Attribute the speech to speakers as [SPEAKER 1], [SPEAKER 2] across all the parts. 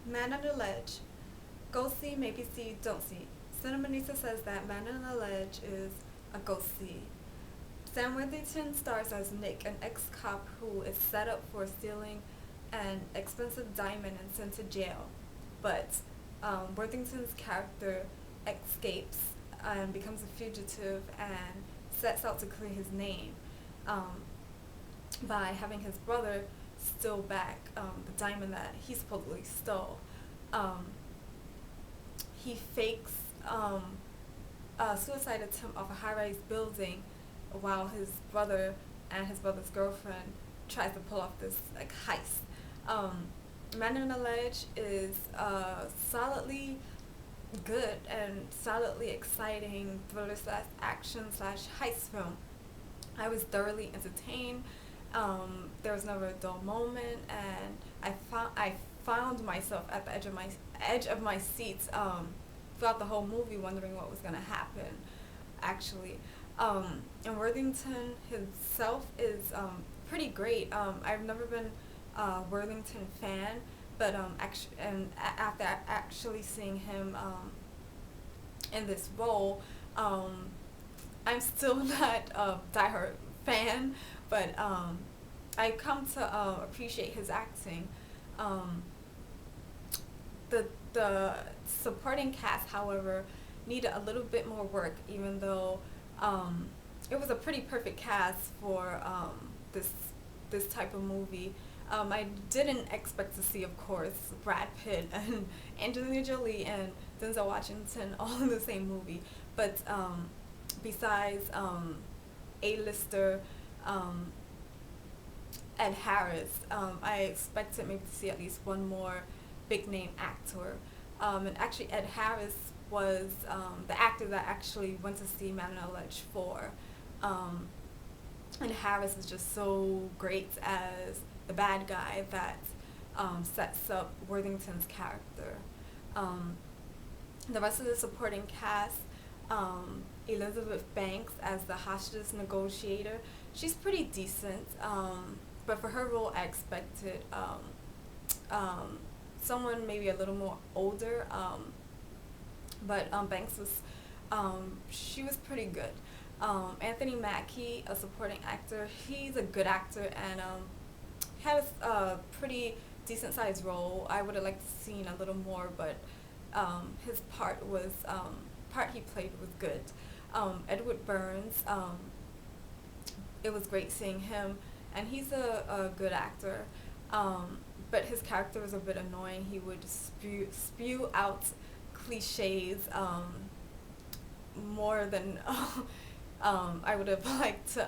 [SPEAKER 1] Man on the Ledge. Go see, maybe see, don't see. Cinemanista says that Man on the Ledge is a go see. Sam Worthington stars as Nick, an ex-cop who is set up for stealing an expensive diamond and sent to jail. But Worthington's character escapes and becomes a fugitive and sets out to clear his name um, by having his brother steal back the diamond that he supposedly stole. Um, he fakes a suicide attempt off a high-rise building while his brother and his brother's girlfriend tries to pull off this like heist. Man on the Ledge is solidly good and solidly exciting thriller slash action slash heist film. I was thoroughly entertained. There was never a dull moment, and I found myself at the edge of my seats throughout the whole movie, wondering what was gonna happen. Actually, and Worthington himself is pretty great. I've never been a Worthington fan, but after actually seeing him in this role, I'm still not a diehard fan, but I come to appreciate his acting. Um, the supporting cast, however, needed a little bit more work, even though it was a pretty perfect cast for this type of movie. I didn't expect to see, of course, Brad Pitt and Angelina Jolie and Denzel Washington all in the same movie, but besides A-lister Ed Harris, I expected maybe to see at least one more big name actor. And actually, Ed Harris was the actor that actually went to see Man on the Ledge for. And Harris is just so great as the bad guy that sets up Worthington's character. The rest of the supporting cast, Elizabeth Banks as the hostage negotiator, she's pretty decent, but for her role I expected someone maybe a little more older, but Banks was, she was pretty good. Anthony Mackie, a supporting actor, he's a good actor and has a pretty decent sized role. I would have liked to seen a little more, but his part he played was good. Edward Burns, it was great seeing him, and he's a good actor. But his character was a bit annoying. He would spew out cliches more than I would have liked to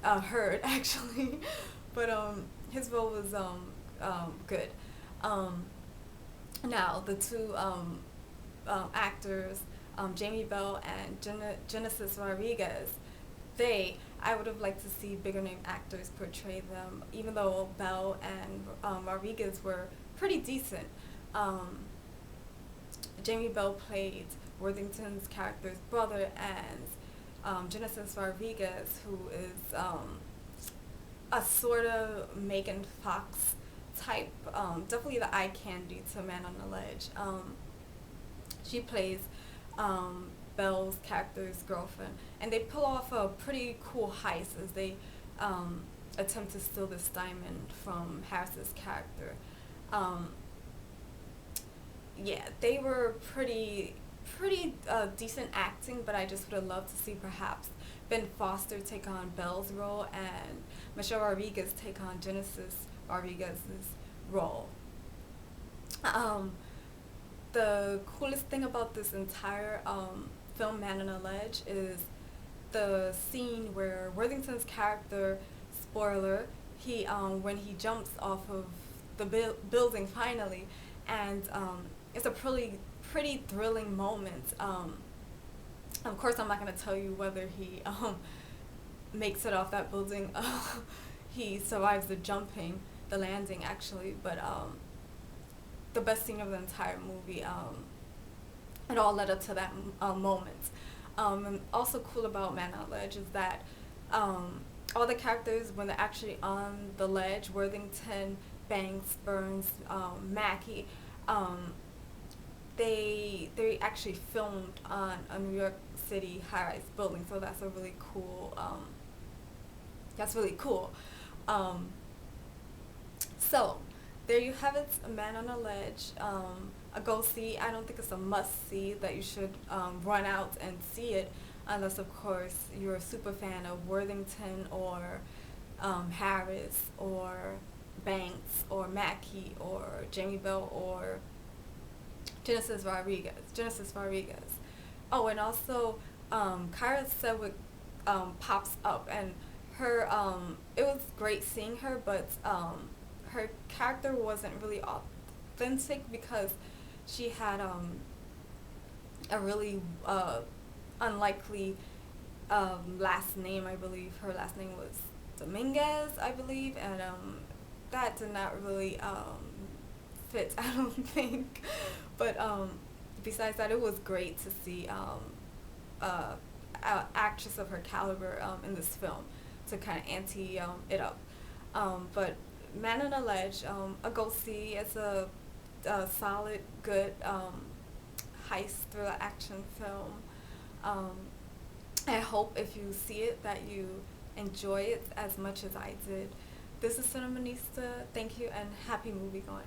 [SPEAKER 1] heard actually. But his role was good. Now the two actors, Jamie Bell and Genesis Rodriguez, I would have liked to see bigger name actors portray them, even though Bell and Rodriguez were pretty decent. Jamie Bell played Worthington's character's brother, and Genesis Rodriguez, who is a sort of Megan Fox type, definitely the eye candy to Man on the Ledge. She plays Belle's character's girlfriend, and they pull off a pretty cool heist as they attempt to steal this diamond from Harris's character. Yeah, they were pretty decent acting, but I just would have loved to see perhaps Ben Foster take on Belle's role and Michelle Rodriguez take on Genesis Rodriguez's role. The coolest thing about this entire film, Man on a Ledge, is the scene where Worthington's character, spoiler, he when he jumps off of the building finally, and it's a pretty thrilling moment. Of course, I'm not going to tell you whether he makes it off that building. He survives the landing actually, but the best scene of the entire movie. It all led up to that moment. And also cool about Man on the Ledge is that all the characters, when they're actually on the ledge, Worthington Banks, Burns, Mackey, um, they actually filmed on a New York City high-rise building, so that's a really cool. That's really cool. Um, so there you have it, A Man on a Ledge. A go see. I don't think it's a must see that you should run out and see it, unless of course you're a super fan of Worthington or Harris or Banks or Mackey or Jamie Bell or Genesis Rodriguez. Genesis Rodriguez. Oh, and also Kyra Sedgwick pops up, and her it was great seeing her, but her character wasn't really authentic because she had a really unlikely last name. I believe her last name was Dominguez, I believe, and that did not really fit, I don't think. But besides that, it was great to see an actress of her caliber in this film to kind of ante it up. But Man on a Ledge, a go see. It's a solid, good heist thriller action film. I hope if you see it that you enjoy it as much as I did. This is Cinemanista. Thank you and happy movie going.